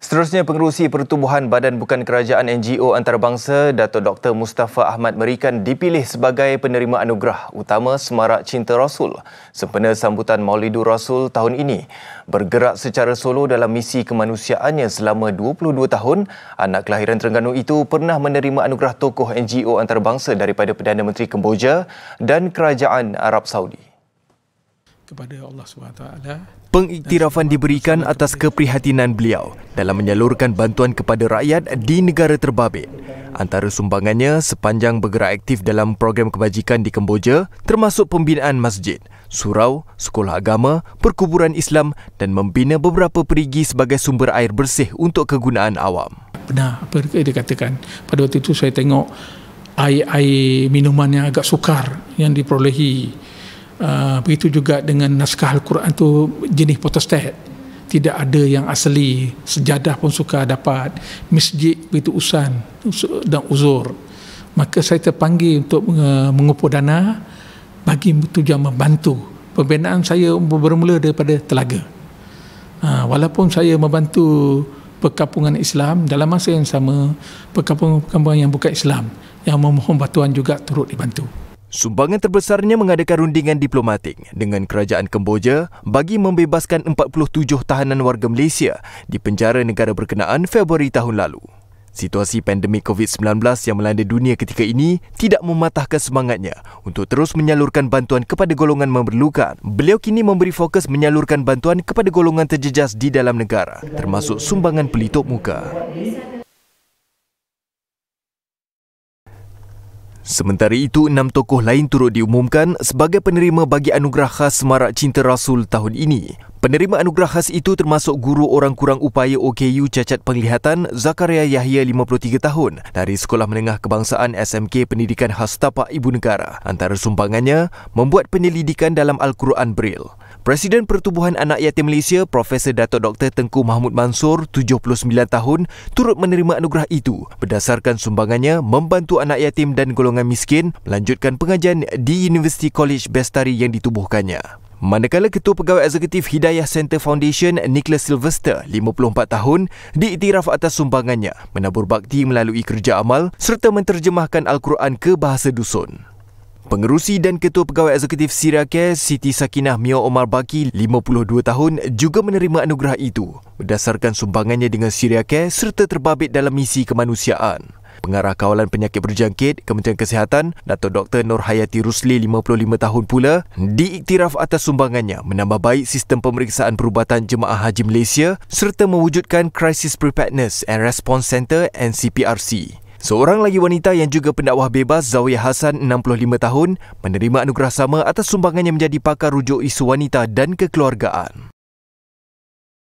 Seterusnya, Pengerusi Pertubuhan Badan Bukan Kerajaan NGO Antarabangsa, Dato' Dr. Mustafa Ahmad Merikan dipilih sebagai penerima anugerah utama Semarak Cinta Rasul sempena sambutan Maulidur Rasul tahun ini. Bergerak secara solo dalam misi kemanusiaannya selama 22 tahun, anak kelahiran Terengganu itu pernah menerima anugerah tokoh NGO antarabangsa daripada Perdana Menteri Kemboja dan Kerajaan Arab Saudi. Kepada Allah SWT. Pengiktirafan diberikan atas keprihatinan beliau dalam menyalurkan bantuan kepada rakyat di negara terbabit. Antara sumbangannya sepanjang bergerak aktif dalam program kebajikan di Kemboja termasuk pembinaan masjid, surau, sekolah agama, perkuburan Islam dan membina beberapa perigi sebagai sumber air bersih untuk kegunaan awam. Benar apa dia katakan. Pada waktu itu saya tengok air minuman yang agak sukar yang diperolehi. Begitu juga dengan naskah Al-Quran tu jenis photostat, tidak ada yang asli, sejadah pun suka dapat, masjid begitu usan dan uzur. Maka saya terpanggil untuk mengumpul dana bagi tujuan membantu. Pembinaan saya bermula daripada telaga. Walaupun saya membantu perkampungan Islam, dalam masa yang sama perkampungan yang bukan Islam yang memohon bantuan juga turut dibantu. Sumbangan terbesarnya mengadakan rundingan diplomatik dengan kerajaan Kemboja bagi membebaskan 47 tahanan warga Malaysia di penjara negara berkenaan Februari tahun lalu. Situasi pandemik COVID-19 yang melanda dunia ketika ini tidak mematahkan semangatnya untuk terus menyalurkan bantuan kepada golongan memerlukan. Beliau kini memberi fokus menyalurkan bantuan kepada golongan terjejas di dalam negara, termasuk sumbangan pelitup muka. Sementara itu, 6 tokoh lain turut diumumkan sebagai penerima bagi anugerah khas Semarak Cinta Rasul tahun ini. Penerima anugerah khas itu termasuk guru orang kurang upaya OKU cacat penglihatan Zakaria Yahya 53 tahun dari Sekolah Menengah Kebangsaan SMK Pendidikan Khas Tapak Ibu Negara. Antara sumbangannya membuat penyelidikan dalam Al-Quran Braille. Presiden Pertubuhan Anak Yatim Malaysia Profesor Dato' Dr. Tengku Mahmud Mansor 79 tahun turut menerima anugerah itu berdasarkan sumbangannya membantu anak yatim dan golongan miskin melanjutkan pengajian di University College Bestari yang ditubuhkannya. Manakala Ketua Pegawai Eksekutif Hidayah Center Foundation Nicholas Sylvester 54 tahun diiktiraf atas sumbangannya menabur bakti melalui kerja amal serta menterjemahkan Al-Quran ke bahasa dusun. Pengerusi dan Ketua Pegawai Eksekutif Syria Care Siti Sakinah Mio Omar Baki 52 tahun juga menerima anugerah itu berdasarkan sumbangannya dengan Syria Care serta terbabit dalam misi kemanusiaan. Pengarah Kawalan Penyakit Berjangkit Kementerian Kesihatan Dato' Dr. Nur Hayati Rusli 55 tahun pula diiktiraf atas sumbangannya menambah baik sistem pemeriksaan perubatan Jemaah Haji Malaysia serta mewujudkan Crisis Preparedness and Response Center NCPRC. Seorang lagi wanita yang juga pendakwah bebas Zawiyah Hassan 65 tahun menerima anugerah sama atas sumbangannya menjadi pakar rujuk isu wanita dan kekeluargaan.